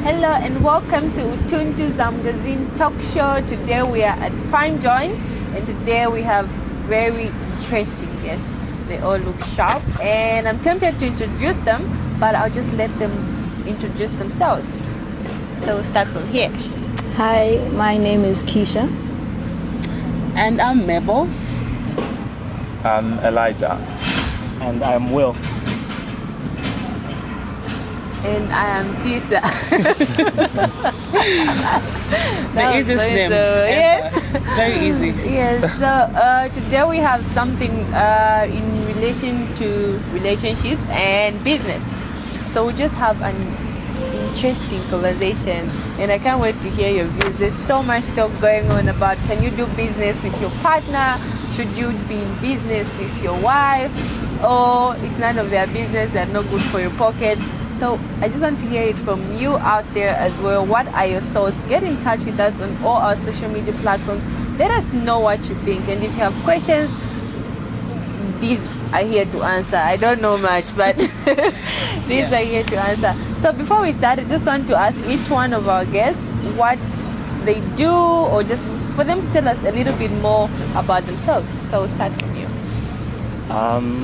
Hello and welcome to Utuntu Zamgazine Talk Show. Today we are at Prime Joint and today we have very interesting guests. They all look sharp and I'm tempted to introduce them, but I'll just let them introduce themselves. So we'll start from here. Hi, my name is Keisha. And I'm Mabel. I'm Elijah. And I'm Will. And I am Tisa. The easiest name. Yes. Very easy. Yes. So today we have something in relation to relationships and business. So we just have an interesting conversation, and I can't wait to hear your views. There's so much talk going on about can you do business with your partner? Should you be in business with your wife? Or it's none of their business, they're not good for your pocket. So I just want to hear it from you out there as well. What are your thoughts? Get in touch with us on all our social media platforms. Let us know what you think. And if you have questions, these are here to answer. I don't know much, but these are here to answer. So before we start, I just want to ask each one of our guests what they do, or just for them to tell us a little bit more about themselves. So we'll start from you. I'm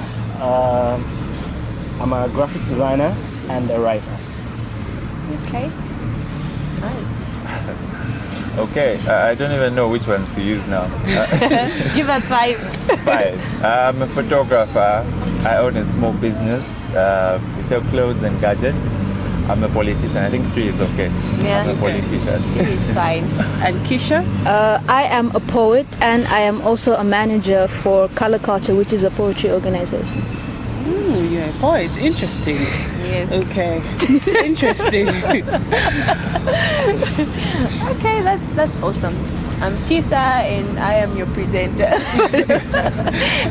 a graphic designer and a writer. Okay. Nice. Okay, I don't even know which ones to use now. Give us 5. 5. I'm a photographer. I own a small business. We sell clothes and gadgets. I'm a politician. I think 3 is okay. Yeah. I'm a politician. It is fine. And Keisha? I am a poet and I am also a manager for Color Culture, which is a poetry organization. Ooh, you're a poet. Interesting. Yes. Okay. Interesting. Okay, that's awesome. I'm Tisa and I am your presenter.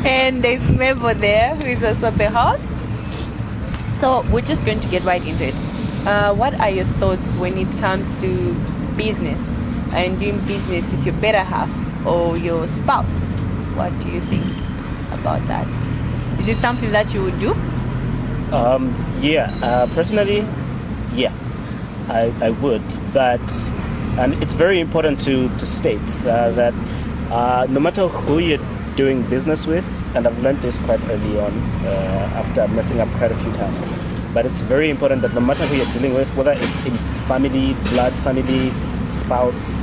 And there's Mabel there who is also the host. So we're just going to get right into it. What are your thoughts when it comes to business and doing business with your better half or your spouse? What do you think about that? Is it something that you would do? Personally, yeah, I would, but and it's very important to state that no matter who you're doing business with, and I've learned this quite early on after messing up quite a few times, but it's very important that no matter who you're dealing with, whether it's in family, blood family, spouse,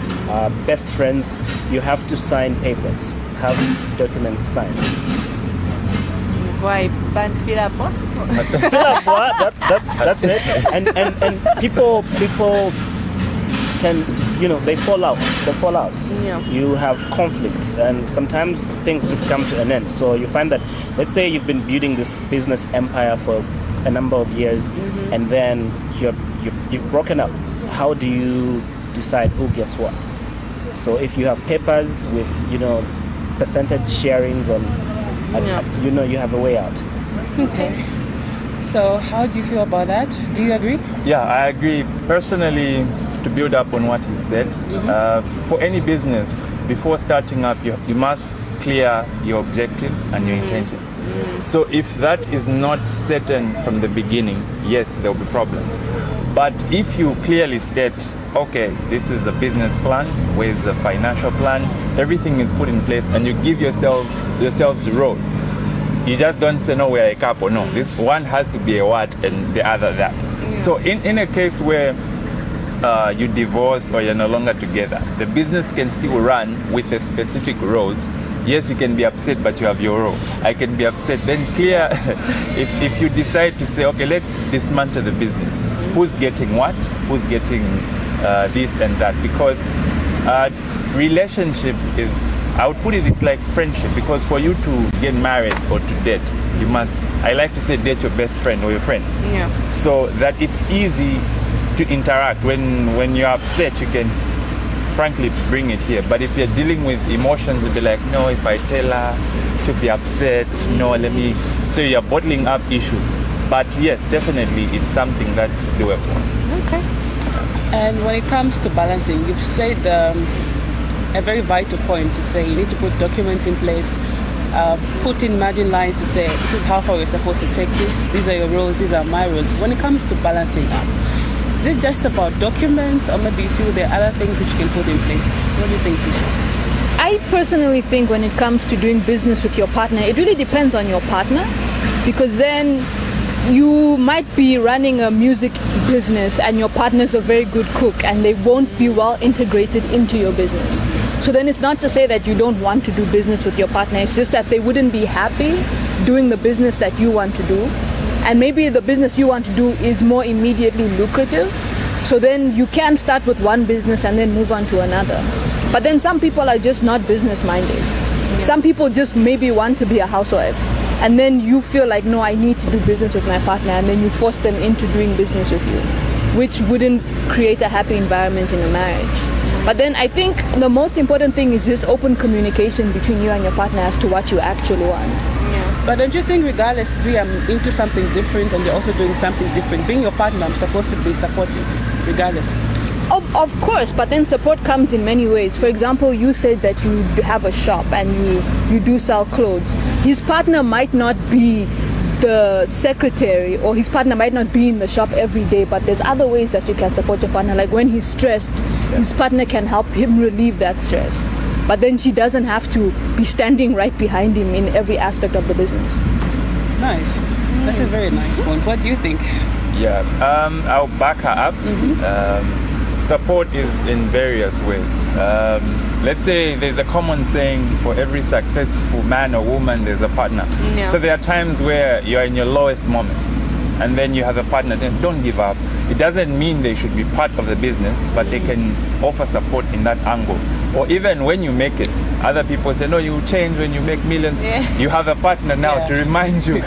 best friends, you have to sign papers, have documents signed. Why band fill up? That's it. And people tend, they fall out. Yeah. You have conflicts, and sometimes things just come to an end. So you find that, let's say you've been building this business empire for a number of years, and then you've broken up. How do you decide who gets what? So if you have papers with percentage sharings on, you have a way out. Okay. So how do you feel about that? Do you agree? Yeah, I agree. Personally, to build up on what he said, for any business, before starting up, you must clear your objectives and your intention. So if that is not certain from the beginning, yes, there will be problems. But if you clearly state, okay, this is a business plan, where is the financial plan, everything is put in place, and you give yourselves roles. You just don't say, no, we're a couple. No, this one has to be a what and the other that. Yeah. So in a case where you divorce or you're no longer together, the business can still run with the specific roles. Yes, you can be upset, but you have your role. I can be upset. Then clear, if you decide to say, okay, let's dismantle the business. Who's getting what? Who's getting this and that? Because relationship is, I would put it's like friendship, because for you to get married or to date, you must, I like to say, date your best friend or your friend. Yeah. So that it's easy to interact. When you're upset, you can frankly bring it here. But if you're dealing with emotions, you'll be like, no, if I tell her, she'll be upset. No, let me. So you're bottling up issues. But yes, definitely, it's something that's doable. Okay. And when it comes to balancing, you've said a very vital point to say you need to put documents in place, put in margin lines to say this is how far we're supposed to take this, these are your roles, these are my roles. When it comes to balancing up, Is it just about documents, or maybe you feel there are other things which you can put in place? What do you think, Tisha? I personally think when it comes to doing business with your partner, it really depends on your partner, because then you might be running a music business and your partner's a very good cook and they won't be well integrated into your business. So then it's not to say that you don't want to do business with your partner, it's just that they wouldn't be happy doing the business that you want to do. And maybe the business you want to do is more immediately lucrative. So then you can start with one business and then move on to another. But then some people are just not business minded. Some people just maybe want to be a housewife. And then you feel like, no, I need to do business with my partner, and then you force them into doing business with you, which wouldn't create a happy environment in a marriage. But then I think the most important thing is this open communication between you and your partner as to what you actually want. But don't you think, regardless, I'm into something different and you're also doing something different, being your partner, I'm supposed to be supportive, regardless? Of course, but then support comes in many ways. For example, you said that you have a shop and you do sell clothes. His partner might not be the secretary, or his partner might not be in the shop every day, but there's other ways that you can support your partner. Like when he's stressed, his partner can help him relieve that stress. But then she doesn't have to be standing right behind him in every aspect of the business. Nice. That's a very nice point. What do you think? Yeah, I'll back her up. Support is in various ways. Let's say there's a common saying, for every successful man or woman, there's a partner. Yeah. So there are times where you're in your lowest moment and then you have a partner, then don't give up. It doesn't mean they should be part of the business, but they can offer support in that angle. Or even when you make it, other people say, no, you will change when you make millions. Yeah. You have a partner now to remind you.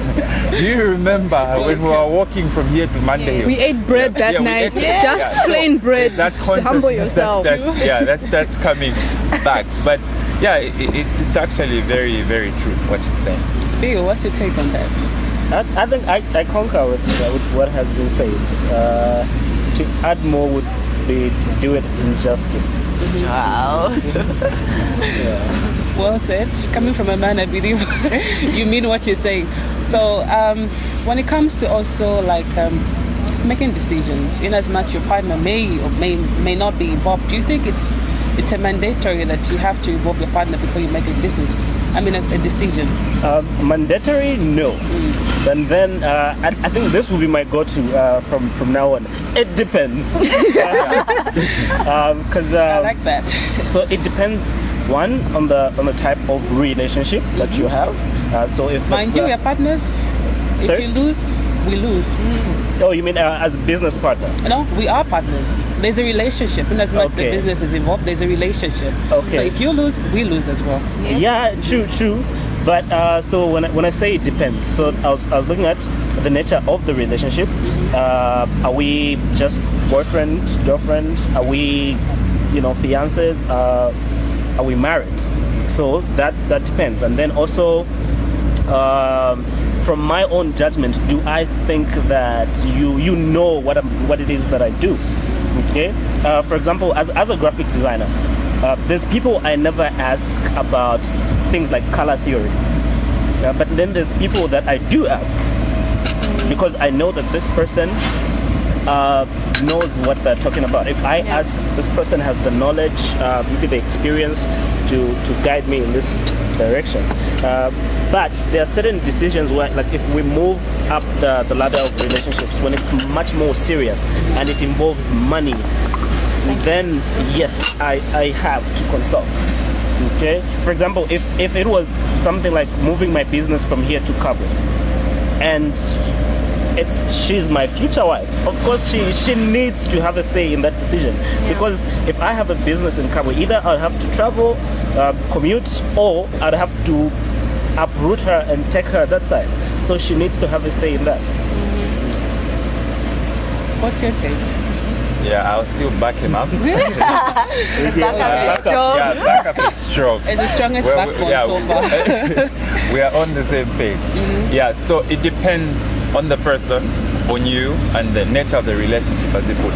Do you remember when we were walking from here to Monday Hill? We ate bread that we night, ate- just So plain bread. that Humble consciousness, yourself. that's coming back. But yeah, it's actually very, very true what she's saying. Bill, what's your take on that? I think I concur with what has been said. To add more would be to do it in justice. Wow. Well said. Coming from a man, I believe you mean what you're saying. So when it comes to also like making decisions, in as much your partner may or may not be involved, do you think it's a mandatory that you have to involve your partner before you make a business? I mean, a decision. Mandatory, no. And then I think this will be my go-to from now on. It depends. Because I like that. so it depends. One, on the type of relationship that you have. So if Mind it's, you, we are partners. If sorry? you lose, we lose. oh, you mean as a business partner? No, we are partners. There's a relationship. In as much the Okay. business is involved, there's a relationship. Okay. So if you lose, we lose as well. Yeah, true. But so when I say it depends, so I was looking at the nature of the relationship. Are we just boyfriend, girlfriend? Are we, fiancés? Are we married? So that depends. And then also, from my own judgment, do I think that you know what it is that I do? Okay. For example, as a graphic designer, there's people I never ask about things like color theory. But then there's people that I do ask because I know that this person knows what they're talking about. If I ask, this person has the knowledge, maybe the experience to guide me in this direction. But there are certain decisions where, like if we move up the ladder of relationships, when it's much more serious and it involves money, then yes, I have to consult. Okay. For example, if it was something like moving my business from here to Cabo, and she's my future wife, of course she needs to have a say in that decision. Because if I have a business in Cabo, either I'll have to travel, commute, or I'd have to uproot her and take her that side. So she needs to have a say in that. What's your take? Yeah, I'll still back him up. Backup is strong. Yeah, backup is strong. It's the strongest Well, backbone so far. we are on the same page. Yeah, so it depends on the person, on you, and the nature of the relationship, as you put.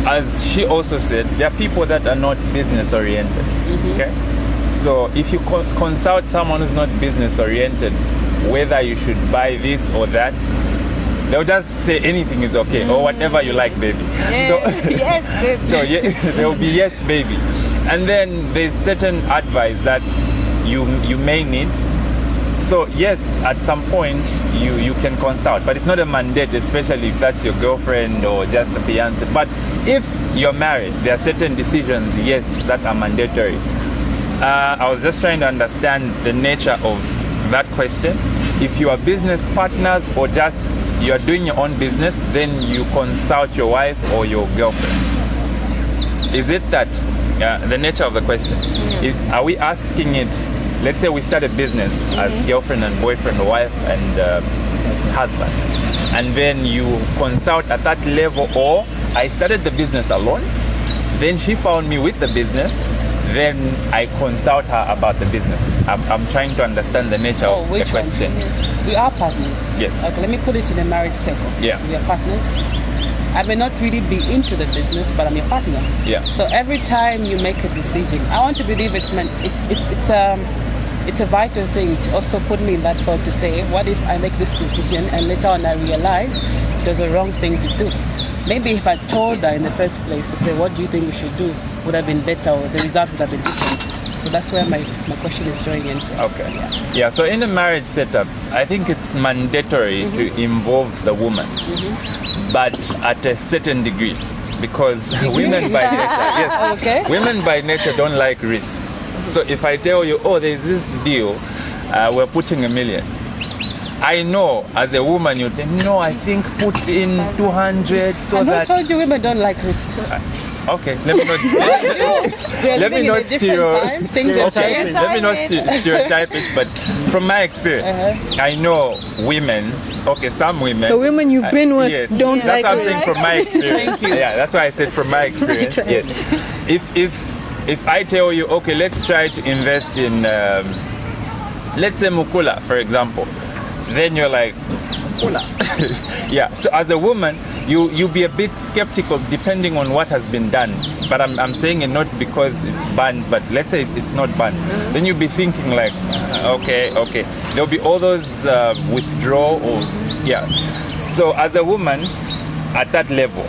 As she also said, there are people that are not business oriented. Okay, so if you consult someone who's not business oriented, whether you should buy this or that, they'll just say anything is okay or whatever you like, baby. So, Yes, babe. so yeah, there will be yes, baby. And then there's certain advice that you may need. So yes, at some point you can consult, but it's not a mandate, especially if that's your girlfriend or just a fiance. But if you're married, there are certain decisions, yes, that are mandatory. I was just trying to understand the nature of that question. If you are business partners or just you are doing your own business, then you consult your wife or your girlfriend. Is it that the nature of the question? Are we asking it? Let's say we start a business as girlfriend and boyfriend, wife and husband, and then you consult at that level, or I started the business alone, then she found me with the business, then I consult her about the business. I'm trying to understand the nature of the question. We are partners. Yes. Okay, let me put it in a marriage circle. Yeah. We are partners. I may not really be into the business, but I'm your partner. Yeah. So every time you make a decision, I want to believe it's a vital thing to also put me in that thought to say, what if I make this decision and later on I realize it was a wrong thing to do? Maybe if I told her in the first place to say, what do you think we should do, would have been better, or the result would have been different. So that's where my question is drawing into. Okay. Yeah, so in a marriage setup, I think it's mandatory to involve the woman, but at a certain degree, because women by nature, women by nature don't like risks. So if I tell you, oh, there's this deal, we're putting $1 million. I know as a woman you think, no, I think put in 200 so and that. who told you women don't like risks? Okay, let me not. Let me not stereotype it, but from my experience, I know women. Okay, some women. The women you've been with yes, don't that's like what I'm risks. saying from my experience. Thank you. Yeah, that's why I said from my experience. Yes. If I tell you, okay, let's try to invest in, let's say Mukula, for example, then you're like, Mukula. Yeah. So as a woman, you be a bit skeptical depending on what has been done. But I'm saying it not because it's banned, but let's say it's not banned. Then you'll be thinking like, okay. There'll be all those withdrawal or yeah. So as a woman, at that level,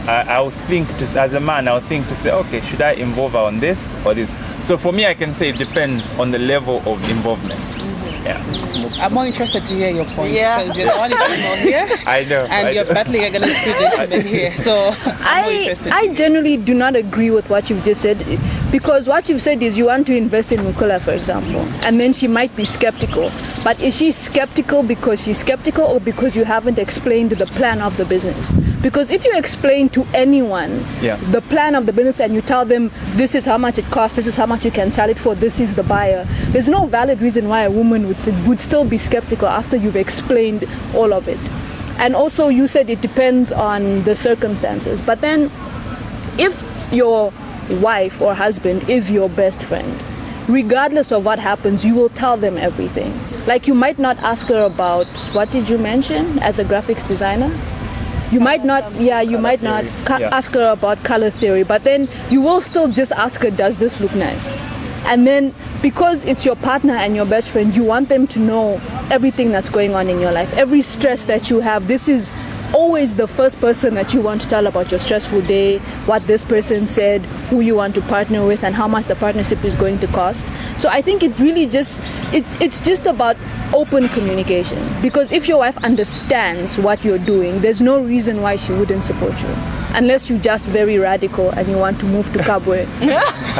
I'll think as a man, I'll think to say, okay, should I involve her on this or this? So for me, I can say it depends on the level of involvement. Yeah. I'm more interested to hear your points Yeah. because you're the only female here. I know. And you're battling against two gentlemen here. So I'm more interested. I generally do not agree with what you've just said, because what you've said is you want to invest in Mukula, for example, and then she might be skeptical. But is she skeptical because she's skeptical or because you haven't explained the plan of the business? Because if you explain to anyone the plan of the business and you tell them this is how much it costs, this is how much you can sell it for, this is the buyer, there's no valid reason why a woman would still be skeptical after you've explained all of it. And also you said it depends on the circumstances. But then if your wife or husband is your best friend, regardless of what happens, you will tell them everything. Like you might not ask her about, what did you mention as a graphics designer? You might not ask her about color theory, but then you will still just ask her, does this look nice? And then because it's your partner and your best friend, you want them to know everything that's going on in your life, every stress that you have. This is always the first person that you want to tell about your stressful day, what this person said, who you want to partner with, and how much the partnership is going to cost. So I think it really it's just about open communication, because if your wife understands what you're doing, there's no reason why she wouldn't support you, unless you're just very radical and you want to move to Kabwe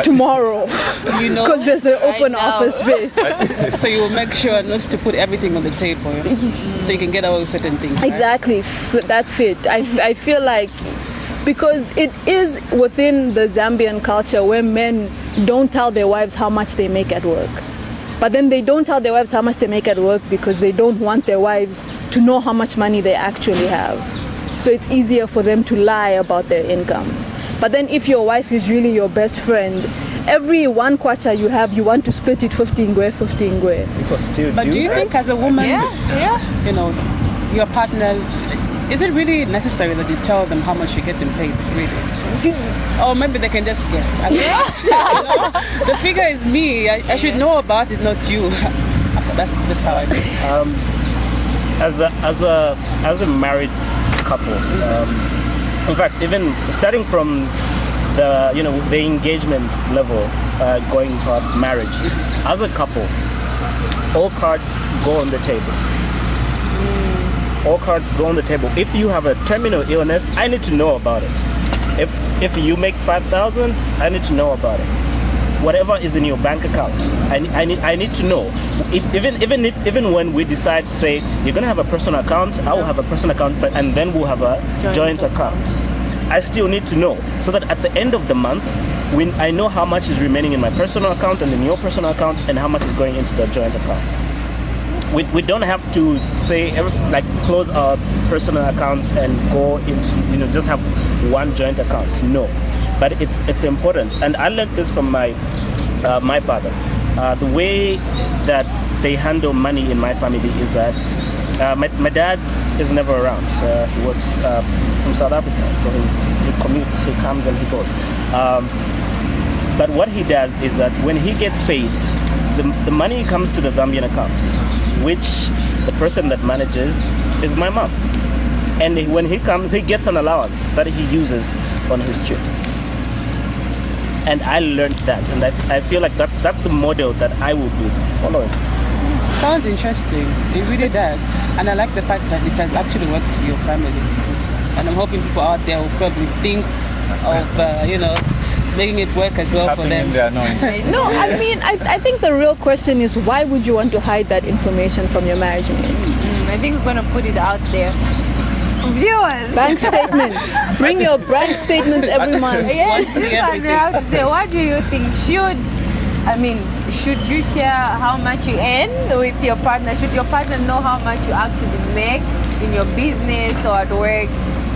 tomorrow, because there's an open office space. So you will make sure not to put everything on the table, so you can get away with certain things. Right? Exactly. That's it. I feel like, because it is within the Zambian culture where men don't tell their wives how much they make at work. But then they don't tell their wives how much they make at work because they don't want their wives to know how much money they actually have. So it's easier for them to lie about their income. But then if your wife is really your best friend, every one kwacha you have, you want to split it 15 ngwe. But do you think as a woman, you know, your partners, is it really necessary that you tell them how much you're getting paid, really? Or maybe they can just guess. I mean, the figure is me. I should know about it, not you. That's just how I think. as a married couple, in fact, even starting from the engagement level, going towards marriage, as a couple, all cards go on the table. All cards go on the table. If you have a terminal illness, I need to know about it. If you make 5,000, I need to know about it. Whatever is in your bank account, I need to know. Even when we decide to say you're gonna have a personal account, I will have a personal account, and then we'll have a joint account. I still need to know, so that at the end of the month, when I know how much is remaining in my personal account and in your personal account, and how much is going into the joint account. We don't have to say close our personal accounts and go into just have one joint account. No, but it's important, and I learned this from my father. The way that they handle money in my family is that my dad is never around. He works from South Africa, so he commutes, he comes and he goes. But what he does is that when he gets paid, the money comes to the Zambian account, which the person that manages is my mom. And when he comes, he gets an allowance that he uses on his trips. And I learned that, and I feel like that's the model that I will be following. Sounds interesting. It really does. And I like the fact that it has actually worked for your family. And I'm hoping people out there will probably think of, making it work as well for them. No, I mean, I think the real question is, why would you want to hide that information from your marriage mate? I think we're going to put it out there. Viewers! Bank statements. Bring your bank statements every month. Yes, this one we have to say, what do you think? Should you share how much you earn with your partner? Should your partner know how much you actually make in your business or at work?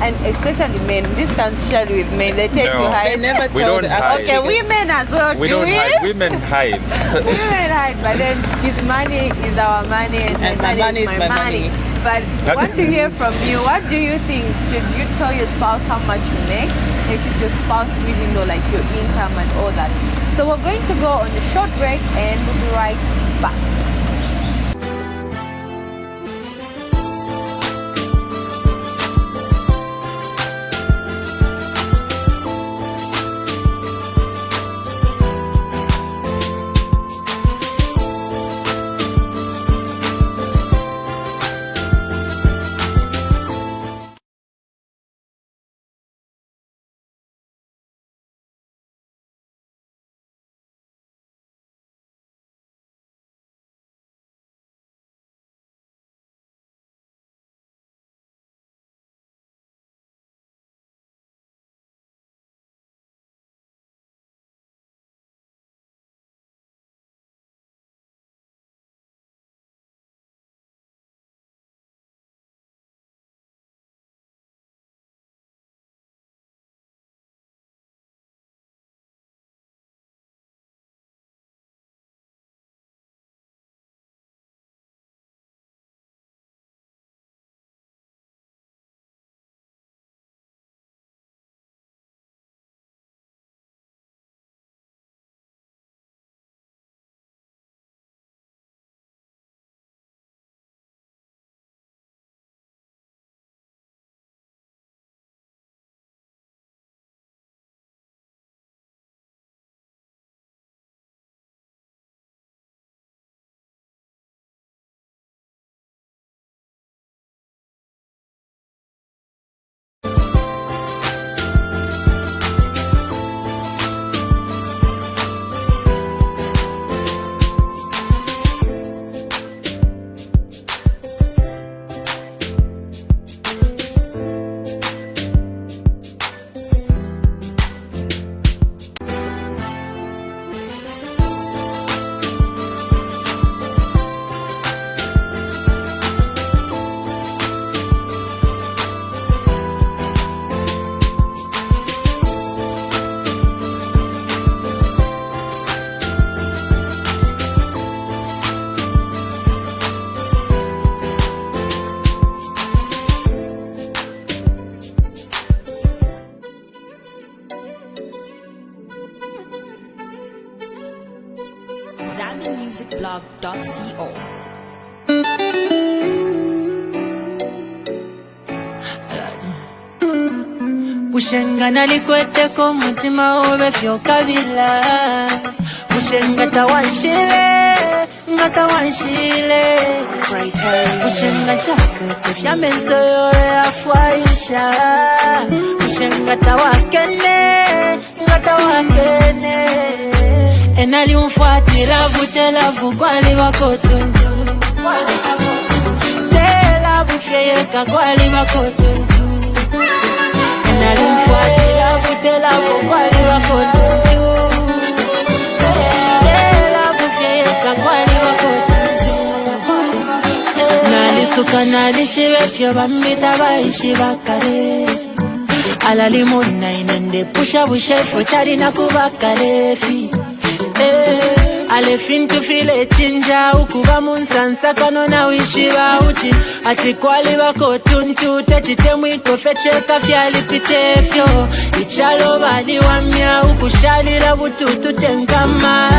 And especially men, this can share with men. They tend to hide. They never We tell don't the hide. Okay, women as well. We don't hide. Women hide. Women hide, but then his money is our money, and my money is my money. But I want to hear from you. What do you think? Should you tell your spouse how much you make? And should your spouse really know your income and all that? So we're going to go on a short break, and we'll be right back. ZambianMusicBlog.co. Kushenga nalikweteko mutima obe fyokabila Kushenga tawanshile Kushenga shaka kefya meso yore afwaisha Kushenga tawakene Enali umfuatila vutela vukwali wakotuntu Tela vufyeyeka kwali wakotuntu Nalimfuatila vutela vukwali wakotuntu Tela vufyeyeka kwali wakotuntu Nalisuka nalishive fyo bambita baishi bakale Alalimuna inende pusha bushefo chari na kubakalefi Alefintu file chinja ukuba munsansa kanona wishiba uti Atikwali wako tuntu techite mwiko fecheka fyali pitefyo Ichalo bali wamya ukushalila bututu tenkama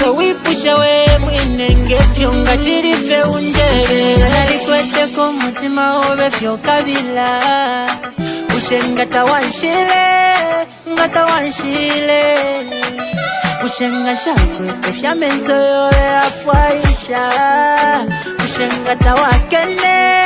So wipushe we mwinenge fyonga chirife unjere Nalikwete kumutima obe fyo kabila Kushenga tawanshile Kushenga shakwe kefya meso yore afwaisha Kushenga tawakene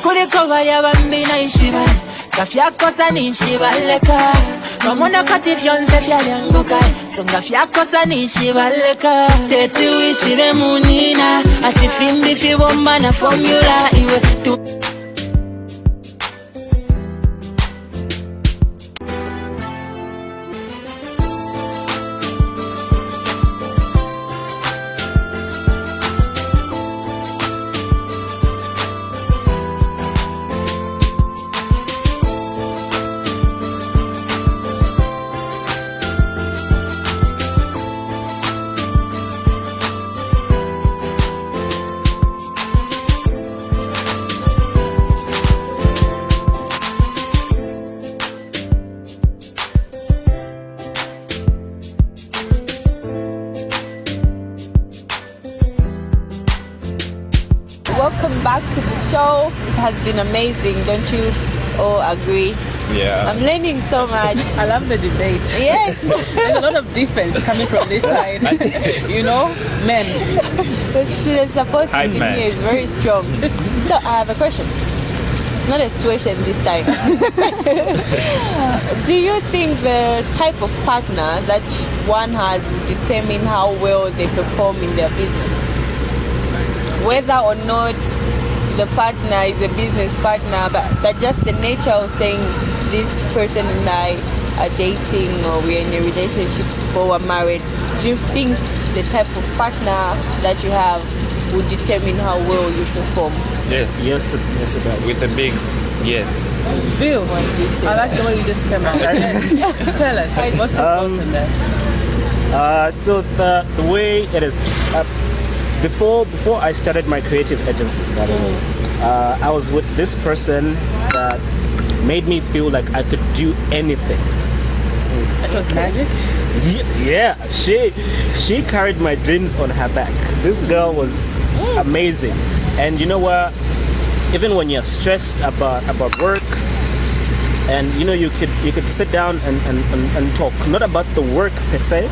Kuliko bali abambina ishiba Kafyakosa nishibaleka Mamona kati vyonze vyalanguka Songa fyakosa nishibaleka Teti wishibe munina Ati fimbi fibomba na formula Iwe tu Welcome back to the show. It has been amazing, don't you all agree? Yeah. I'm learning so much. I love the debate. Yes. There's a lot of defense coming from this side. You know, men. The student support Hi, system man. here is very strong. So I have a question. It's not a situation this time. Do you think the type of partner that one has will determine how well they perform in their business? Whether or not the partner is a business partner, but that just the nature of saying this person and I are dating or we're in a relationship or we're married, do you think the type of partner that you have will determine how well you perform? Yes. Yes, it does. With a big yes. Bill, What do you say? I like the way you just came out. Tell us, what's your thought on that? So the way it is, before I started my creative agency, by the way, I was with this person that made me feel like I could do anything. It was magic. Yeah, she carried my dreams on her back. This girl was amazing, and you know what? Even when you're stressed about work, and you know you could sit down and talk, not about the work per se,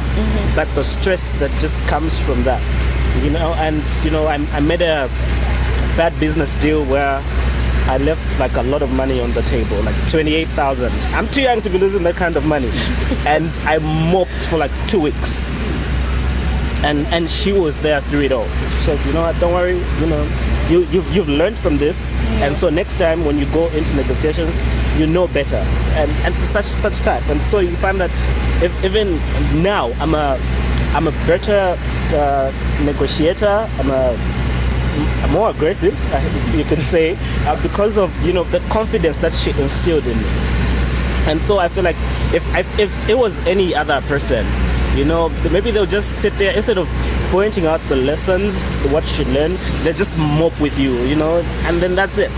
but the stress that just comes from that. You know, and you know, I made a bad business deal where I left like a lot of money on the table, like 28,000. I'm too young to be losing that kind of money. And I mopped for like 2 weeks. And she was there through it all. She said, you know what, don't worry, you know, you've learned from this. And so next time when you go into negotiations, you know better. And such type. And so you find that even now I'm a better negotiator. I'm more aggressive, you could say, because of, you know, the confidence that she instilled in me. And so I feel like if it was any other person, You know, maybe they'll just sit there instead of pointing out the lessons, what you should learn. They just mock with you, you know, and then that's it.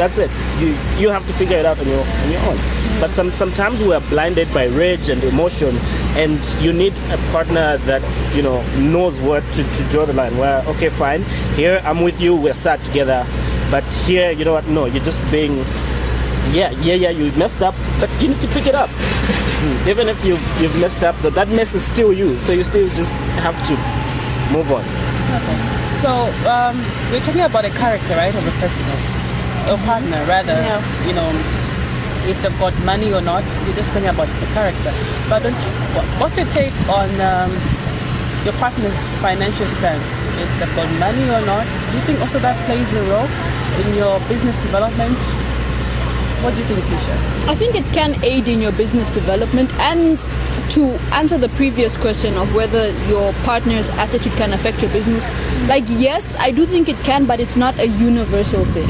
You have to figure it out on your own. But sometimes we are blinded by rage and emotion, and you need a partner that, you know, knows where to draw the line. Where, okay, fine, here I'm with you, we're sat together, but here, you know what? No, you're just being, yeah, you messed up, but you need to pick it up. Even if you've messed up, that mess is still you, so you still just have to move on. Okay. So we're talking about a character, right, of a person, a partner, rather. Yeah. You know, if they've got money or not, you're just talking about the character. But what's your take on your partner's financial stance? If they've got money or not, do you think also that plays a role in your business development? What do you think, Keisha? I think it can aid in your business development. And to answer the previous question of whether your partner's attitude can affect your business, like, yes, I do think it can, but it's not a universal thing.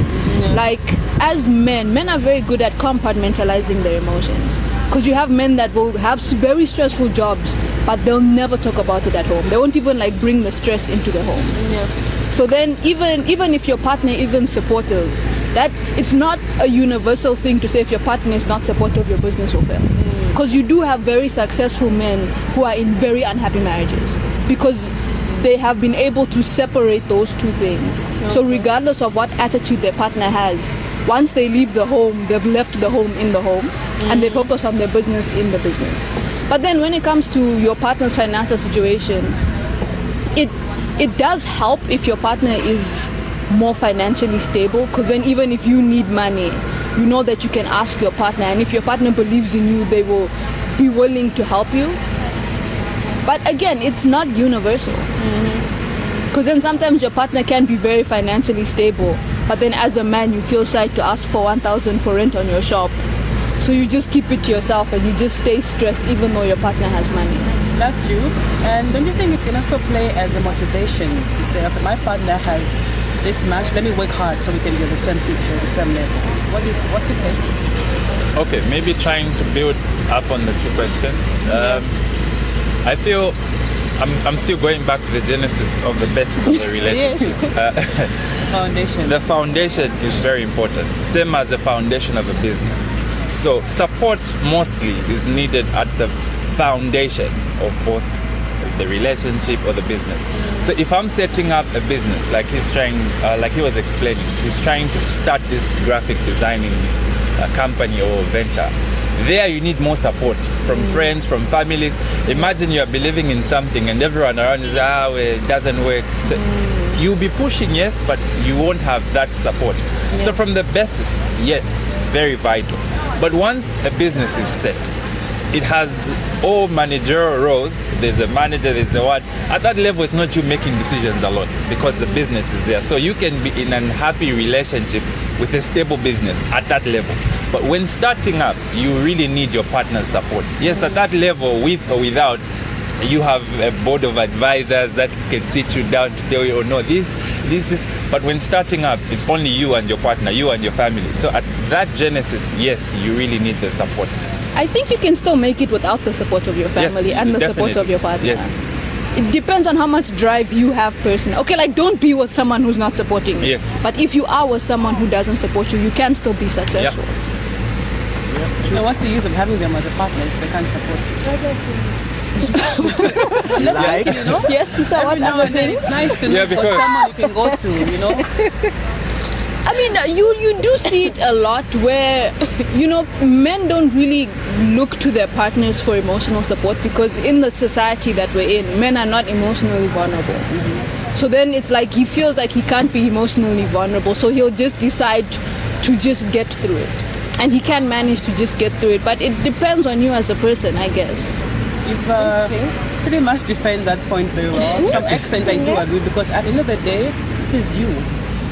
Like, as men are very good at compartmentalizing their emotions, because you have men that will have very stressful jobs, but they'll never talk about it at home. They won't even like bring the stress into the home. Yeah. So then even if your partner isn't supportive, that it's not a universal thing to say if your partner is not supportive, your business will fail. Because you do have very successful men who are in very unhappy marriages because they have been able to separate those two things. Okay. So regardless of what attitude their partner has, once they leave the home, they've left the home in the home, and they focus on their business in the business. But then when it comes to your partner's financial situation, it does help if your partner is more financially stable, because then even if you need money, you know that you can ask your partner, and if your partner believes in you, they will be willing to help you. But again, it's not universal, because then sometimes your partner can be very financially stable, but then as a man you feel shy to ask for 1,000 for rent on your shop, so you just keep it to yourself and you just stay stressed even though your partner has money. That's true. And don't you think it can also play as a motivation to say, okay, my partner has this much, let me work hard so we can get the same picture, the same level? What's your take? Okay, maybe trying to build up on the two questions. I feel I'm still going back to the genesis of the basis of the relationship. Foundation. The foundation is very important, same as the foundation of a business. So support mostly is needed at the foundation of both the relationship or the business. So if I'm setting up a business, like like he was explaining, he's trying to start this graphic designing company or venture, there you need more support from friends, from families. Imagine you are believing in something and everyone around is, it doesn't work. So you'll be pushing, yes, but you won't have that support. So from the basis, yes, very vital. But once a business is set, it has all managerial roles. There's a manager, there's a what. At that level, it's not you making decisions alone because the business is there. So you can be in an unhappy relationship with a stable business at that level. But when starting up, you really need your partner's support. Yes, at that level, with or without, you have a board of advisors that can sit you down to tell you, oh no, this is. But when starting up, it's only you and your partner, you and your family. So at that genesis, yes, you really need the support. I think you can still make it without the support of your family and the support of your partner. Yes. It depends on how much drive you have personally. Okay, like don't be with someone who's not supporting you. Yes. But if you are with someone who doesn't support you, you can still be successful. Now, what's the use of having them as a partner if they can't support you? Like, You know? Yes, to say what Every now other and then things. it's nice to Yeah, look for because- someone you can go to, you know? I mean, you do see it a lot where, men don't really look to their partners for emotional support because in the society that we're in, men are not emotionally vulnerable. So then it's like he feels like he can't be emotionally vulnerable, so he'll just decide to just get through it. And he can manage to just get through it, but it depends on you as a person, I guess. You've pretty much defined that point very well. To some extent, I do agree because at the end of the day, this is you.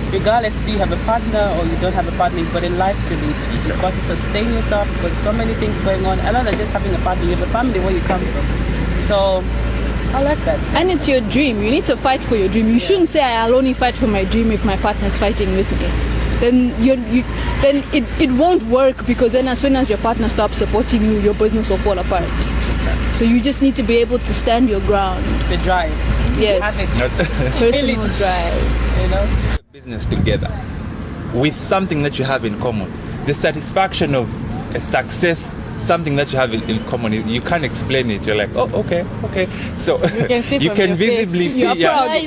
Regardless if you have a partner or you don't have a partner, you've got a life to lead. You've got to sustain yourself. You've got so many things going on. Other than just having a partner, you have a family where you come from. So I like that. And it's your dream. You need to fight for your dream. You shouldn't say, I'll only fight for my dream if my partner's fighting with me. then it won't work, because then as soon as your partner stops supporting you, your business will fall apart. So you just need to be able to stand your ground. The drive. Yes. Personal Feel it. drive. You know? Business together with something that you have in common. The satisfaction of a success, something that you have in common, you can't explain it. You're like, oh, okay. So can see you from can your visibly face. see. You're proud.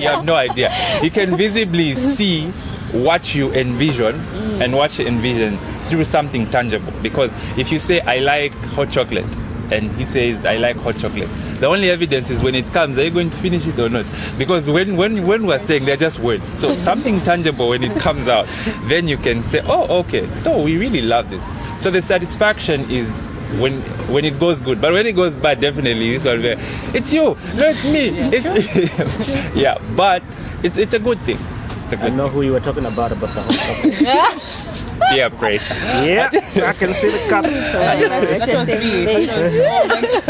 You have no idea. You can visibly see what you envision and what you envision through something tangible. Because if you say, I like hot chocolate, and he says, I like hot chocolate, the only evidence is when it comes, are you going to finish it or not? Because when we're saying, they're just words. So something tangible, when it comes out, then you can say, oh, okay, so we really love this. So the satisfaction is when it goes good. But when it goes bad, definitely this one, it's you, no, it's me. It's yeah, but it's a good thing. It's a I good know who you were talking about the whole topic. peer pressure. Yeah, I can see the cups. It's a safe space.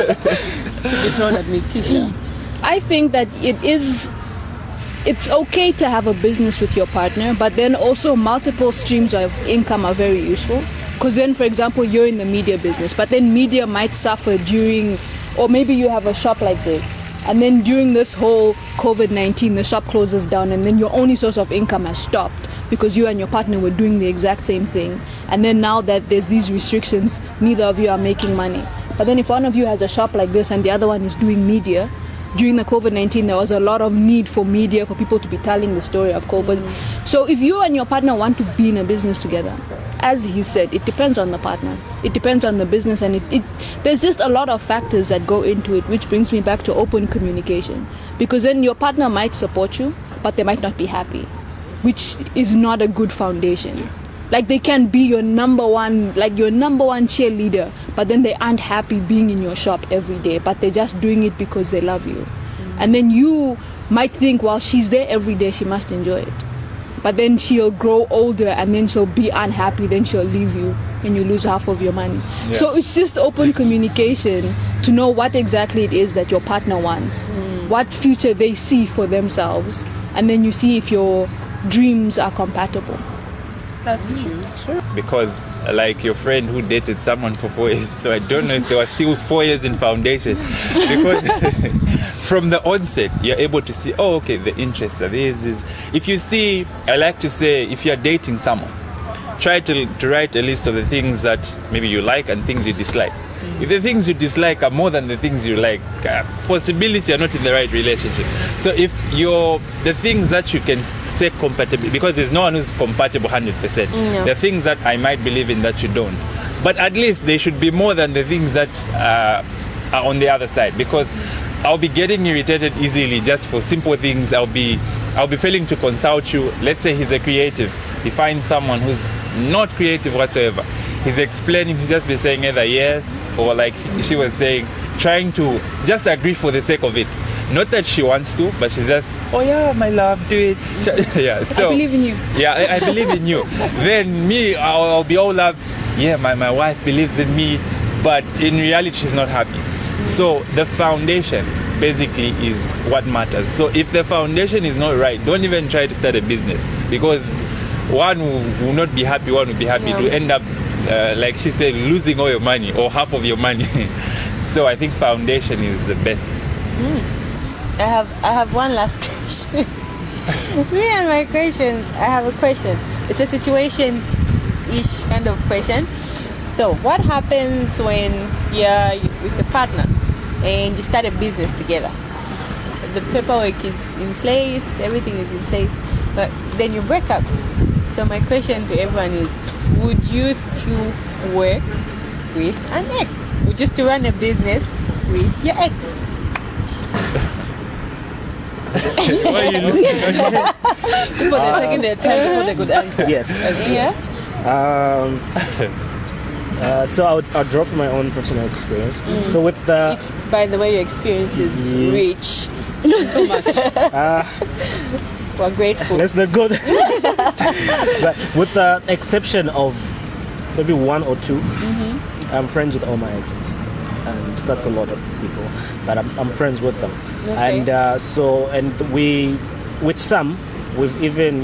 To be thrown at me, Keisha. I think that it's okay to have a business with your partner, but then also multiple streams of income are very useful. Because then, for example, you're in the media business, but then media might suffer during, or maybe you have a shop like this, and then during this whole COVID-19, the shop closes down, and then your only source of income has stopped because you and your partner were doing the exact same thing. And then now that there's these restrictions, neither of you are making money. But then if one of you has a shop like this and the other one is doing media, during the COVID-19, there was a lot of need for media, for people to be telling the story of COVID. So if you and your partner want to be in a business together, as he said, it depends on the partner. It depends on the business, and there's just a lot of factors that go into it, which brings me back to open communication. Because then your partner might support you, but they might not be happy, which is not a good foundation. Like they can be your number one cheerleader, but then they aren't happy being in your shop every day, but they're just doing it because they love you. And then you might think, well, she's there every day, she must enjoy it. But then she'll grow older and then she'll be unhappy, then she'll leave you and you lose half of your money. Yeah. So it's just open communication to know what exactly it is that your partner wants, what future they see for themselves, and then you see if your dreams are compatible. That's true. Because like your friend who dated someone for 4 years, so I don't know if there was still 4 years in foundation, because from the onset you're able to see, oh, okay, the interests are this is. If you see, I like to say, if you're dating someone, try to write a list of the things that maybe you like and things you dislike. If the things you dislike are more than the things you like, possibility you're not in the right relationship. So if the things that you can say compatible, because there's no one who's compatible 100%. No. There are things that I might believe in that you don't. But at least they should be more than the things that are on the other side. Because I'll be getting irritated easily just for simple things. I'll be failing to consult you. Let's say he's a creative. He finds someone who's not creative whatsoever. He's explaining, he'll just be saying either yes, or like she was saying, trying to just agree for the sake of it. Not that she wants to, but she's just, oh yeah, my love, do it. Yeah, so, I believe in you. Yeah, I believe in you. Then me, I'll be all up, yeah, my wife believes in me, but in reality, she's not happy. So the foundation basically is what matters. So if the foundation is not right, don't even try to start a business, because one will not be happy, one will be happy to end up, like she said, losing all your money or half of your money. So I think foundation is the best. I have one last question. Me and my questions. I have a question. It's a situation-ish kind of question. So what happens when you're with a partner and you start a business together? The paperwork is in place, everything is in place, but then you break up. So my question to everyone is, would you still work with an ex? Would you still run a business with your ex? Why are you looking at People are taking their time before they could answer. Yes. So I'll draw from my own personal experience. So with the It's, by the way, your experience is rich. Too much. We're grateful. let's not go there. But with the exception of maybe one or two, I'm friends with all my exes, and that's a lot of people. But I'm friends with them, Okay. and with some, we've even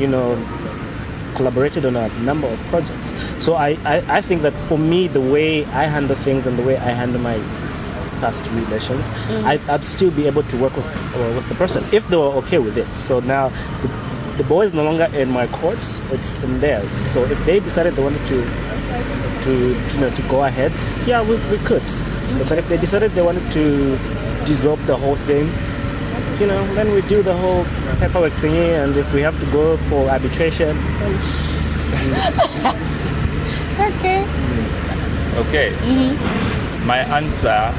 collaborated on a number of projects. So I think that for me, the way I handle things and the way I handle my past relations, I'd still be able to work with the person if they were okay with it. So now the ball is no longer in my courts; it's in theirs. So if they decided they wanted to go ahead, yeah, we could. But if they decided they wanted to dissolve the whole thing, then we do the whole paperwork thingy, and if we have to go for arbitration, Okay. Okay. My answer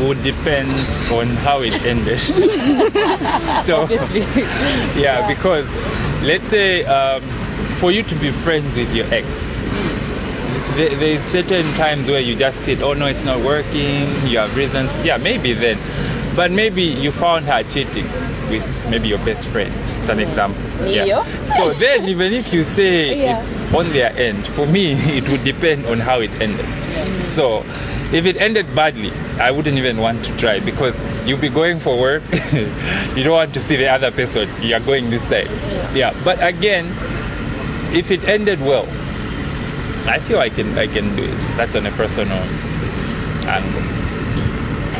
would depend on how it ended. So, Obviously. yeah, because let's say for you to be friends with your ex, there's certain times where you just said, oh no, it's not working, you have reasons. Yeah, maybe then. But maybe you found her cheating with maybe your best friend. It's an example. Yeah. So then even if you say Yeah. it's on their end, for me, it would depend on how it ended. So if it ended badly, I wouldn't even want to try because you'll be going for work. You don't want to see the other person. You're going this side. Yeah. But again, if it ended well, I feel I can do it. That's on a personal angle.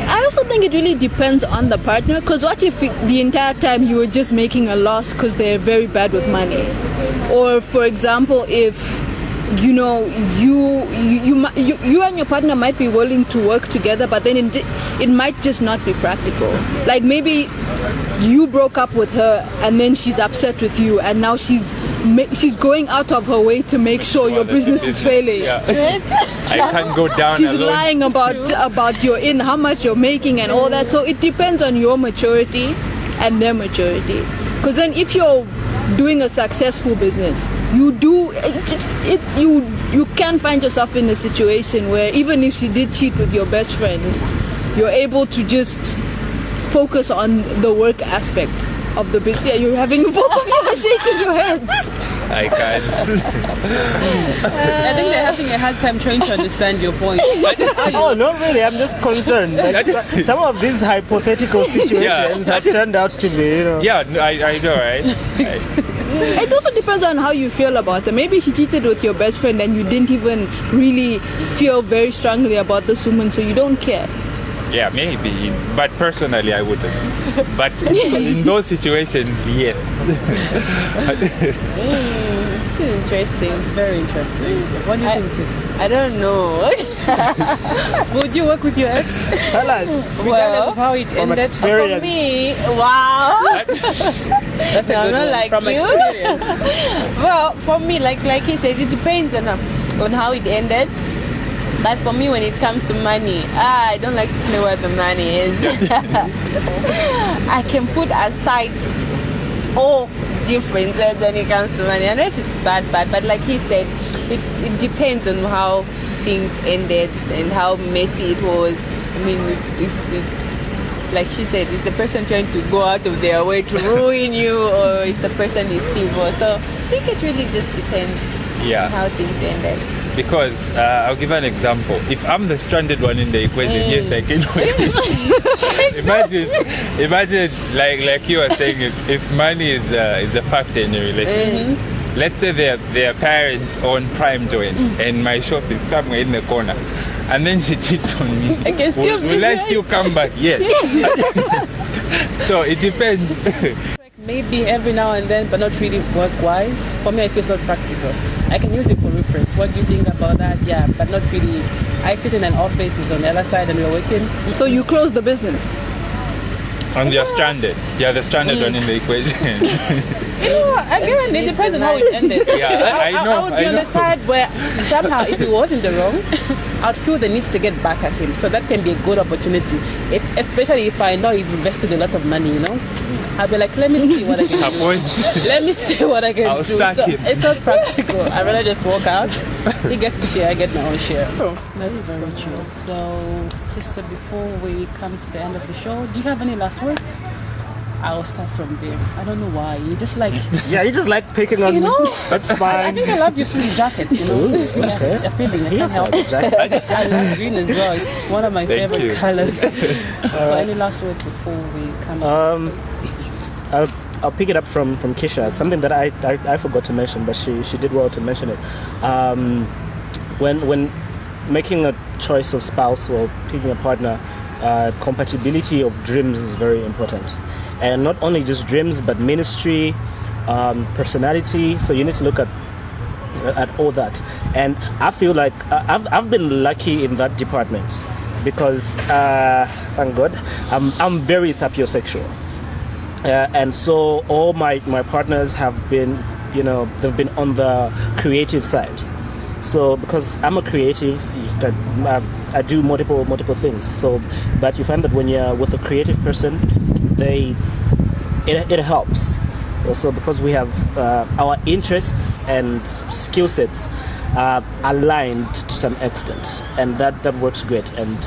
I also think it really depends on the partner, because what if the entire time you were just making a loss because they're very bad with money? Or for example, if you and your partner might be willing to work together, but then it might just not be practical. Like maybe you broke up with her and then she's upset with you, and now she's going out of her way to make sure your business is failing. Yeah. I can't go down She's alone. lying about how much you're making and all that. So it depends on your maturity and their maturity. Because then if you're doing a successful business, you can find yourself in a situation where even if she did cheat with your best friend, you're able to just focus on the work aspect of the business. Yeah, you're having both of you are shaking your heads. I can't. I think they're having a hard time trying to understand your point. Oh, not really. I'm just concerned. Like, some of these hypothetical situations have turned out to be, Yeah, I know, right? It also depends on how you feel about her. Maybe she cheated with your best friend and you didn't even really feel very strongly about this woman, so you don't care. Yeah, maybe. But personally, I wouldn't. But in those situations, yes. This is interesting. Very interesting. What do you think, Tissa? I don't know. Would you work with your ex? Tell us. Regardless of how it From ended? experience. For me, wow. That's a No, good not one. like From you. experience. Well, for me, like he said, it depends on how it ended. But for me, when it comes to money, I don't like to play where the money is. I can put aside all differences when it comes to money, unless it's bad. But like he said, it depends on how things ended and how messy it was. I mean, if it's like she said, is the person trying to go out of their way to ruin you, or if the person is civil? So I think it really just depends on how things ended. Because I'll give an example. If I'm the stranded one in the equation, yes, I can win. Imagine, like you were saying, if money is a factor in a relationship. Let's say their parents own Prime Joint, and my shop is somewhere in the corner, and then she cheats on me. I can still will I still come back? Yes. So it depends. Maybe every now and then, but not really work-wise. For me, I feel it's not practical. I can use it for reference. What do you think about that? Yeah, but not really. I sit in an office, it's on the other side, and we're working. So you close the business. And you're stranded. You're the stranded one in the equation. Again, it depends on how it ended. Yeah, I know. I would be on the side where somehow, if he was in the wrong, I'd feel the need to get back at him. So that can be a good opportunity, especially if I know he's invested a lot of money, I'll be like, let me see what I can do. Let me see what I can I'll do. sack So him. it's not practical. I'd rather just walk out. He gets his share, I get my own share. That's very true. So, Tissa, before we come to the end of the show, do you have any last words? I'll start from there. I don't know why. You just like... Yeah, you just like picking on me. That's I fine. think I love your sleeve jacket, Yes, it's appealing. I can't help it. I love green as well. It's one of my Thank favorite you. colors. So any last word before we come I'll pick it up from Kisha. Something that I forgot to mention, but she did well to mention it. When making a choice of spouse or picking a partner, compatibility of dreams is very important, and not only just dreams but ministry, personality. So you need to look at all that, and I feel like I've been lucky in that department because thank God I'm very sapiosexual, and so all my partners have been, they've been on the creative side. So because I'm a creative, I do multiple things. So, but you find that when you're with a creative person, it helps. Also because we have our interests and skill sets aligned to some extent, and that works great. And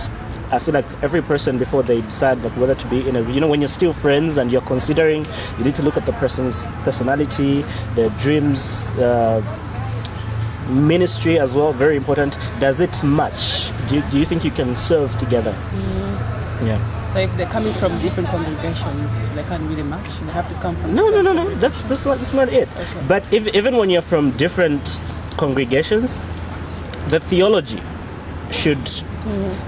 I feel like every person, before they decide like whether to be in a, when you're still friends and you're considering, you need to look at the person's personality, their dreams. Ministry as well, very important. Does it match? Do you think you can serve together? Yeah. So if they're coming from different congregations, they can't really match. They have to come from. No. That's not it. Okay. But even when you're from different congregations, the theology should.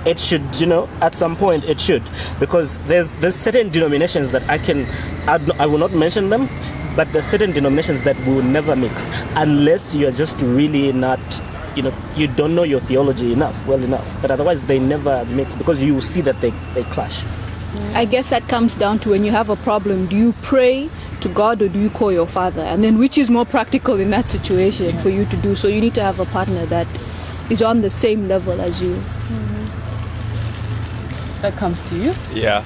It should, at some point it should, because there's certain denominations that I will not mention them, but there's certain denominations that will never mix unless you're just really not, you don't know your theology well enough. But otherwise they never mix, because you will see that they clash. I guess that comes down to, when you have a problem, do you pray to God or do you call your father? And then which is more practical in that situation for you to do? So you need to have a partner that is on the same level as you. That comes to you. Yeah.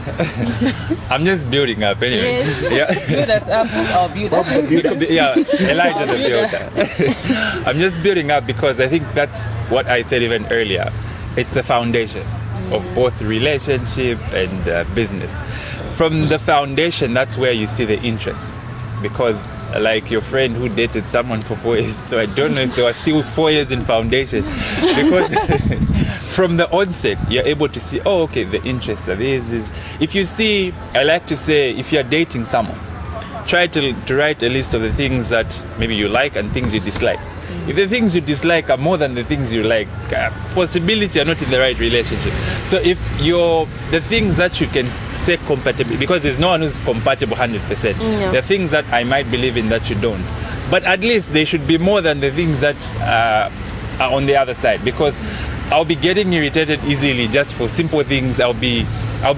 I'm just building up anyway. Yes. Yeah. Build us up or build up. Elijah the builder. I'm just building up because I think that's what I said even earlier. It's the foundation of both relationship and business. From the foundation, that's where you see the interest. Because like your friend who dated someone for 4 years, so I don't know if there were still 4 years in foundation. Because from the onset, you're able to see, okay, the interests of this is. If you see, I like to say, if you're dating someone, try to write a list of the things that maybe you like and things you dislike. If the things you dislike are more than the things you like, possibility you're not in the right relationship. So if the things that you can say compatible, because there's no one who's compatible 100%. Yeah. There are things that I might believe in that you don't. But at least they should be more than the things that are on the other side, because I'll be getting irritated easily just for simple things. I'll be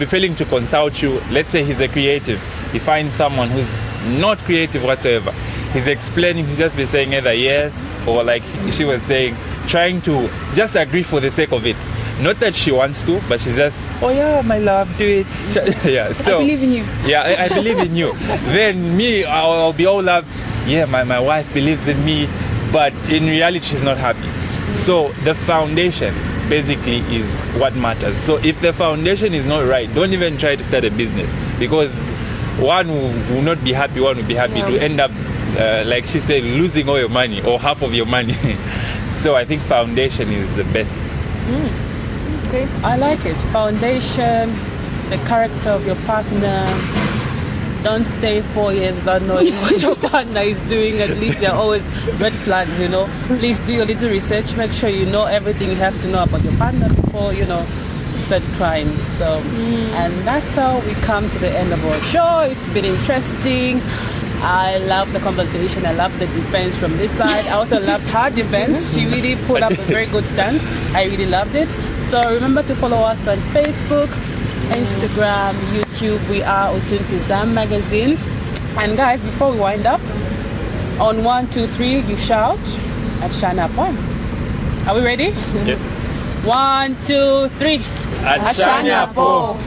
failing to consult you. Let's say he's a creative. He finds someone who's not creative whatsoever. He's explaining, he'll just be saying either yes, or like she was saying, trying to just agree for the sake of it. Not that she wants to, but she's just, oh yeah, my love, do it. Yeah, so I believe in you. Yeah, I believe in you. Then me, I'll be all up, yeah, my wife believes in me, but in reality, she's not happy. So the foundation basically is what matters. So if the foundation is not right, don't even try to start a business, because one will not be happy, one will be happy to end up, like she said, losing all your money or half of your money. So I think foundation is the basis. Okay. I like it. Foundation, the character of your partner. Don't stay 4 years without knowing what your partner is doing. At least there are always red flags, Please do your little research. Make sure you know everything you have to know about your partner before, you start crying. So, and that's how we come to the end of our show. It's been interesting. I love the conversation. I love the defense from this side. I also loved her defense. She really put up a very good stance. I really loved it. So remember to follow us on Facebook, Instagram, YouTube. We are Utuntu Zam Magazine. And guys, before we wind up, on 1, 2, 3, you shout at Shana Point. Are we ready? Yes. 1, 2, 3. At Shana Po.